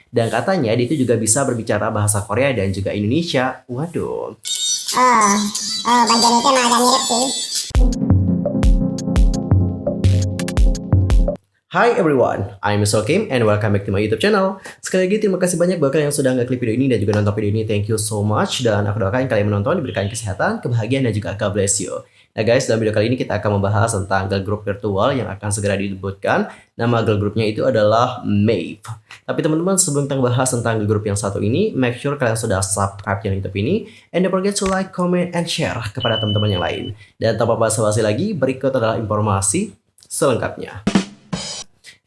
Dan katanya dia itu juga bisa berbicara bahasa Korea dan juga Indonesia. Waduh. Bagian itu emang agak mirip sih. Hi everyone, I'm Mr. Kim and welcome back to my YouTube channel. Sekali lagi terima kasih banyak buat kalian yang sudah ngeklik video ini dan juga nonton video ini. Thank you so much dan aku doakan kalian menonton diberikan kesehatan, kebahagiaan dan juga God bless you. Nah guys, dalam video kali ini kita akan membahas tentang girl group virtual yang akan segera didebutkan. Nama girl groupnya itu adalah Maeve. Tapi teman-teman, sebelum kita bahas tentang girl group yang satu ini, make sure kalian sudah subscribe channel YouTube ini and don't forget to like, comment, and share kepada teman-teman yang lain. Dan tanpa basa-basi lagi, berikut adalah informasi selengkapnya.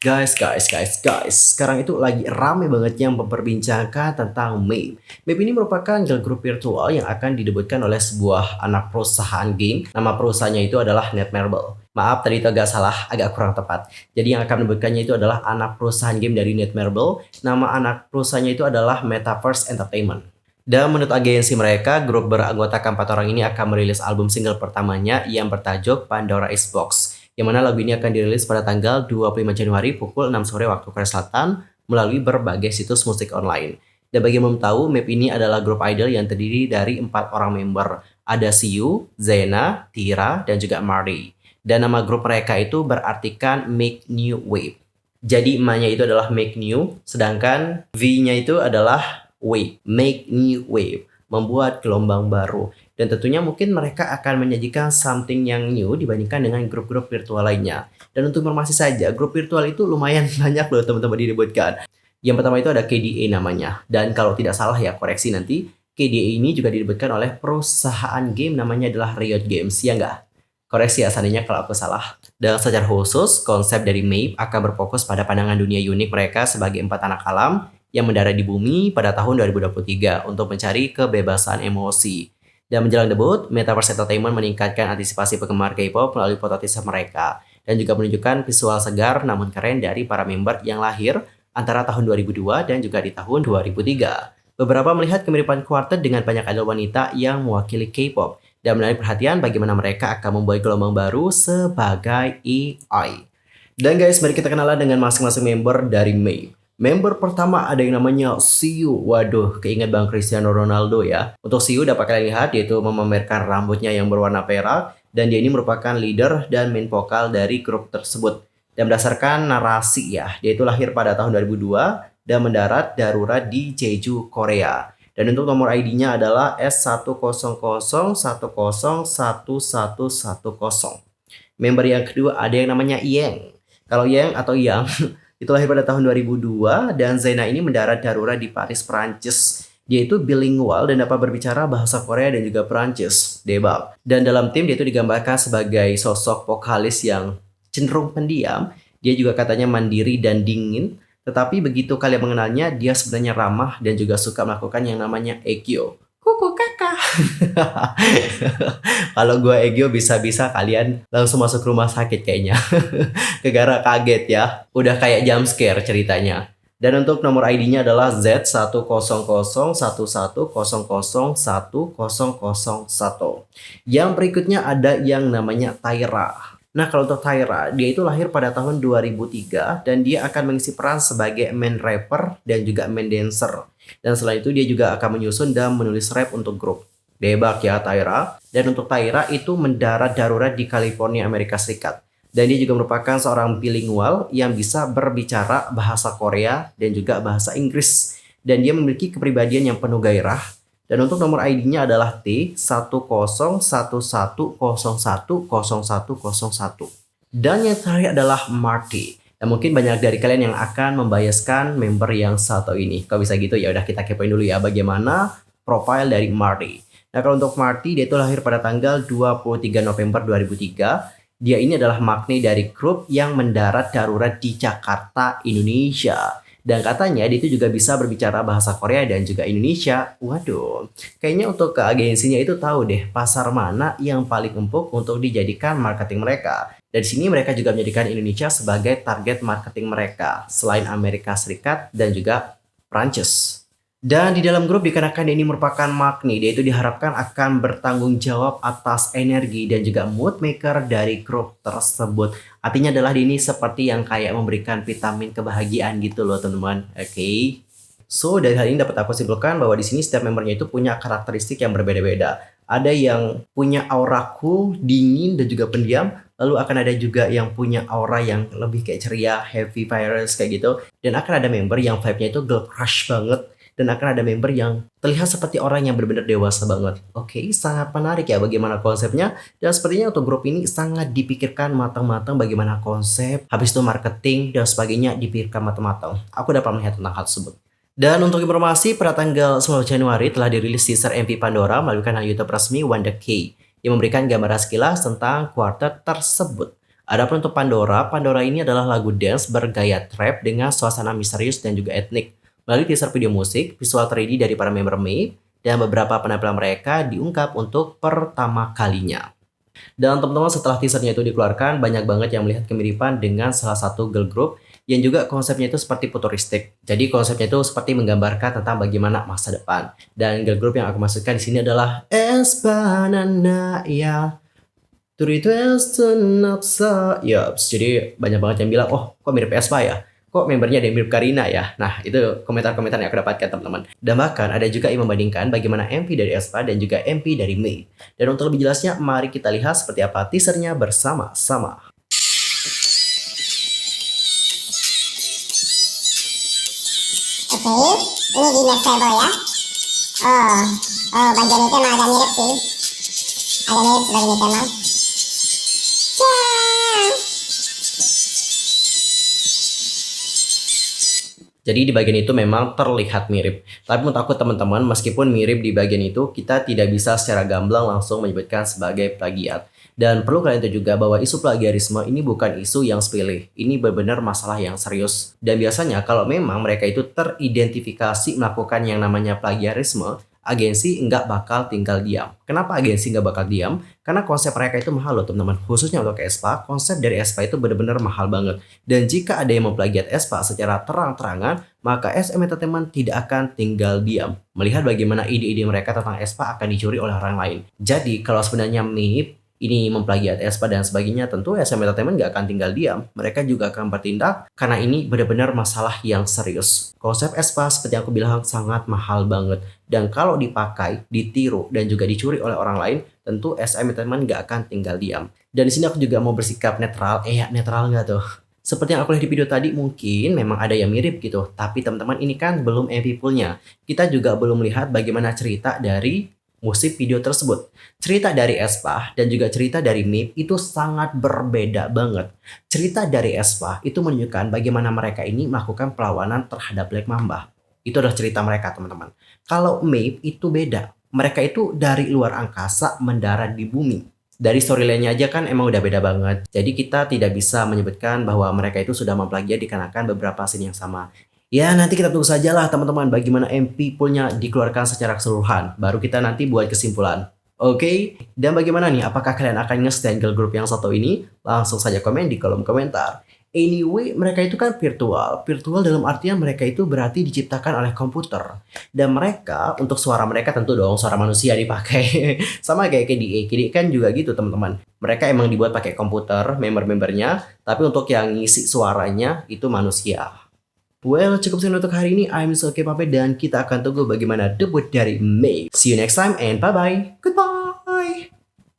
Guys, sekarang itu lagi rame banget yang memperbincangkan tentang Maeve. Maeve ini merupakan girl group virtual yang akan didebutkan oleh sebuah anak perusahaan game. Nama perusahaannya itu adalah Netmarble. Maaf, tadi itu agak salah, agak kurang tepat. Jadi yang akan mendebutkannya itu adalah anak perusahaan game dari Netmarble. Nama anak perusahaannya itu adalah Metaverse Entertainment. Dan menurut agensi mereka, grup beranggotakan 4 orang ini akan merilis album single pertamanya yang bertajuk Pandora Is Box, yang mana lagu ini akan dirilis pada tanggal 25 Januari pukul 6 sore waktu Korea Selatan melalui berbagai situs musik online. Dan bagi yang belum tahu, Maeve ini adalah grup idol yang terdiri dari 4 orang member. Ada Siu, Zena, Tira, dan juga Marty. Dan nama grup mereka itu berartikan Make New Wave. Jadi emaknya itu adalah Make New, sedangkan V-nya itu adalah Wave, Make New Wave, membuat gelombang baru. Dan tentunya mungkin mereka akan menyajikan something yang new dibandingkan dengan grup-grup virtual lainnya. Dan untuk informasi saja, grup virtual itu lumayan banyak loh teman-teman didebutkan. Yang pertama itu ada KDA namanya. Dan kalau tidak salah ya, koreksi nanti, KDA ini juga didebutkan oleh perusahaan game namanya adalah Riot Games, ya enggak? Koreksi ya seandainya kalau aku salah. Dan secara khusus, konsep dari Maeve akan berfokus pada pandangan dunia unik mereka sebagai 4 anak alam yang mendarat di bumi pada tahun 2023 untuk mencari kebebasan emosi. Dan menjelang debut, Metaverse Entertainment meningkatkan antisipasi penggemar K-pop melalui foto teaser mereka dan juga menunjukkan visual segar namun keren dari para member yang lahir antara tahun 2002 dan juga di tahun 2003. Beberapa melihat kemiripan quartet dengan banyak idol wanita yang mewakili K-pop dan menarik perhatian bagaimana mereka akan membuat gelombang baru sebagai AI. Dan guys, mari kita kenalan dengan masing-masing member dari Maeve. Member pertama ada yang namanya Siu. Waduh, keinget Bang Cristiano Ronaldo ya. Untuk Siu dapat kalian lihat yaitu memamerkan rambutnya yang berwarna perak. Dan dia ini merupakan leader dan main vokal dari grup tersebut. Dan berdasarkan narasi ya, dia itu lahir pada tahun 2002 dan mendarat darurat di Jeju, Korea. Dan untuk nomor ID-nya adalah S10010111110. Member yang kedua ada yang namanya Yang. Kalau Yang atau Yang itu lahir pada tahun 2002 dan Zena ini mendarat darurat di Paris, Prancis. Dia itu bilingual dan dapat berbicara bahasa Korea dan juga Prancis. Debak. Dan dalam tim dia itu digambarkan sebagai sosok vokalis yang cenderung pendiam. Dia juga katanya mandiri dan dingin. Tetapi begitu kalian mengenalnya, dia sebenarnya ramah dan juga suka melakukan yang namanya Egyo. Kuku kakak. Kalau gue Egyo bisa-bisa kalian langsung masuk rumah sakit kayaknya. Gegara kaget ya. Udah kayak jump scare ceritanya. Dan untuk nomor ID-nya adalah Z1001110101001. Yang berikutnya ada yang namanya Tyra. Nah, kalau untuk Tyra, dia itu lahir pada tahun 2003 dan dia akan mengisi peran sebagai main rapper dan juga main dancer. Dan selain itu dia juga akan menyusun dan menulis rap untuk grup. Debak ya Tyra. Dan untuk Tyra itu mendarat darurat di California, Amerika Serikat. Dan dia juga merupakan seorang bilingual yang bisa berbicara bahasa Korea dan juga bahasa Inggris. Dan dia memiliki kepribadian yang penuh gairah. Dan untuk nomor ID-nya adalah T10110101001. Dan yang terakhir adalah Marty. Dan mungkin banyak dari kalian yang akan membiaskan member yang satu ini. Kalau bisa gitu ya udah kita kepoin dulu ya bagaimana profil dari Marty. Nah, kalau untuk Marty, dia itu lahir pada tanggal 23 November 2003. Dia ini adalah magnet dari grup yang mendarat darurat di Jakarta, Indonesia. Dan katanya dia itu juga bisa berbicara bahasa Korea dan juga Indonesia. Waduh, kayaknya untuk ke agensinya itu tahu deh pasar mana yang paling empuk untuk dijadikan marketing mereka. Dan di sini mereka juga menjadikan Indonesia sebagai target marketing mereka, selain Amerika Serikat dan juga Prancis. Dan di dalam grup dikarenakan dia ini merupakan magnet, dia itu diharapkan akan bertanggung jawab atas energi dan juga mood maker dari grup tersebut. Artinya adalah dia ini seperti yang kayak memberikan vitamin kebahagiaan gitu loh teman-teman. Oke. So, dari hal ini dapat aku simpulkan bahwa di sini setiap membernya itu punya karakteristik yang berbeda-beda. Ada yang punya aura cool, dingin, dan juga pendiam. Lalu akan ada juga yang punya aura yang lebih kayak ceria, happy virus kayak gitu. Dan akan ada member yang vibe-nya itu girl crush banget. Dan akan ada member yang terlihat seperti orang yang benar-benar dewasa banget. Oke, sangat menarik ya bagaimana konsepnya. Dan sepertinya untuk grup ini sangat dipikirkan matang-matang bagaimana konsep, habis itu marketing, dan sebagainya dipikirkan matang-matang. Aku dapat melihat tentang hal tersebut. Dan untuk informasi, pada tanggal 10 Januari telah dirilis teaser MP Pandora melalui kanal YouTube resmi Wanda K yang memberikan gambaran sekilas tentang quartet tersebut. Adapun untuk Pandora, Pandora ini adalah lagu dance bergaya trap dengan suasana misterius dan juga etnik. Melalui teaser video musik, visual 3D dari para member MAVE, dan beberapa penampilan mereka diungkap untuk pertama kalinya. Dan teman-teman setelah teasernya itu dikeluarkan, banyak banget yang melihat kemiripan dengan salah satu girl group yang juga konsepnya itu seperti futuristik. Jadi konsepnya itu seperti menggambarkan tentang bagaimana masa depan. Dan girl group yang aku maksudkan di sini adalah Espanana ya. Yups, jadi banyak banget yang bilang, oh kok mirip Espa ya? Kok membernya ada yang mirip Karina ya? Nah, itu komentar-komentar yang aku dapatkan teman-teman. Dan bahkan ada juga yang membandingkan bagaimana MP dari Espa dan juga MP dari Mei. Dan untuk lebih jelasnya, mari kita lihat seperti apa teasernya bersama-sama. Oke, ini di next level ya. Bagian itu emang agak mirip sih. Agak mirip sebagai itu emang. Jadi di bagian itu memang terlihat mirip. Tapi menurut aku teman-teman, meskipun mirip di bagian itu, kita tidak bisa secara gamblang langsung menyebutkan sebagai plagiat. Dan perlu kalian tahu juga bahwa isu plagiarisme ini bukan isu yang sepele. Ini benar-benar masalah yang serius. Dan biasanya kalau memang mereka itu teridentifikasi melakukan yang namanya plagiarisme, agensi nggak bakal tinggal diam. Kenapa agensi nggak bakal diam? Karena konsep mereka itu mahal loh teman-teman. Khususnya untuk Aespa, konsep dari Aespa itu benar-benar mahal banget. Dan jika ada yang memplagiat Aespa secara terang-terangan, maka SM Entertainment tidak akan tinggal diam. Melihat bagaimana ide-ide mereka tentang Aespa akan dicuri oleh orang lain. Jadi kalau sebenarnya MIP ini memplagiat Aespa dan sebagainya, tentu SM Entertainment nggak akan tinggal diam. Mereka juga akan bertindak karena ini benar-benar masalah yang serius. Konsep Aespa seperti yang aku bilang sangat mahal banget. Dan kalau dipakai, ditiru, dan juga dicuri oleh orang lain, tentu SM Entertainment nggak akan tinggal diam. Dan di sini aku juga mau bersikap netral. Netral nggak tuh? Seperti yang aku lihat di video tadi, mungkin memang ada yang mirip gitu. Tapi teman-teman ini kan belum MP full-nya. Kita juga belum melihat bagaimana cerita dari musik video tersebut. Cerita dari Aespa dan juga cerita dari MIP itu sangat berbeda banget. Cerita dari Aespa itu menunjukkan bagaimana mereka ini melakukan perlawanan terhadap Black Mamba. Itu adalah cerita mereka teman-teman. Kalau MIP itu beda. Mereka itu dari luar angkasa mendarat di bumi. Dari storyline-nya aja kan emang udah beda banget. Jadi kita tidak bisa menyebutkan bahwa mereka itu sudah memplagiat dikarenakan beberapa scene yang sama. Ya nanti kita tunggu sajalah teman-teman bagaimana MP poolnya dikeluarkan secara keseluruhan. Baru kita nanti buat kesimpulan. Oke? Dan bagaimana nih? Apakah kalian akan nge-stand girl group yang satu ini? Langsung saja komen di kolom komentar. Anyway, mereka itu kan virtual. Virtual dalam artian mereka itu berarti diciptakan oleh komputer. Dan mereka, untuk suara mereka tentu dong suara manusia dipakai. Sama kayak KDA. KDA kan juga gitu teman-teman. Mereka emang dibuat pakai komputer, member-membernya. Tapi untuk yang ngisi suaranya itu manusia. Well, cukup sekian untuk hari ini. I'm Soke Pape dan kita akan tunggu bagaimana debut dari Mei. See you next time and bye-bye. Goodbye.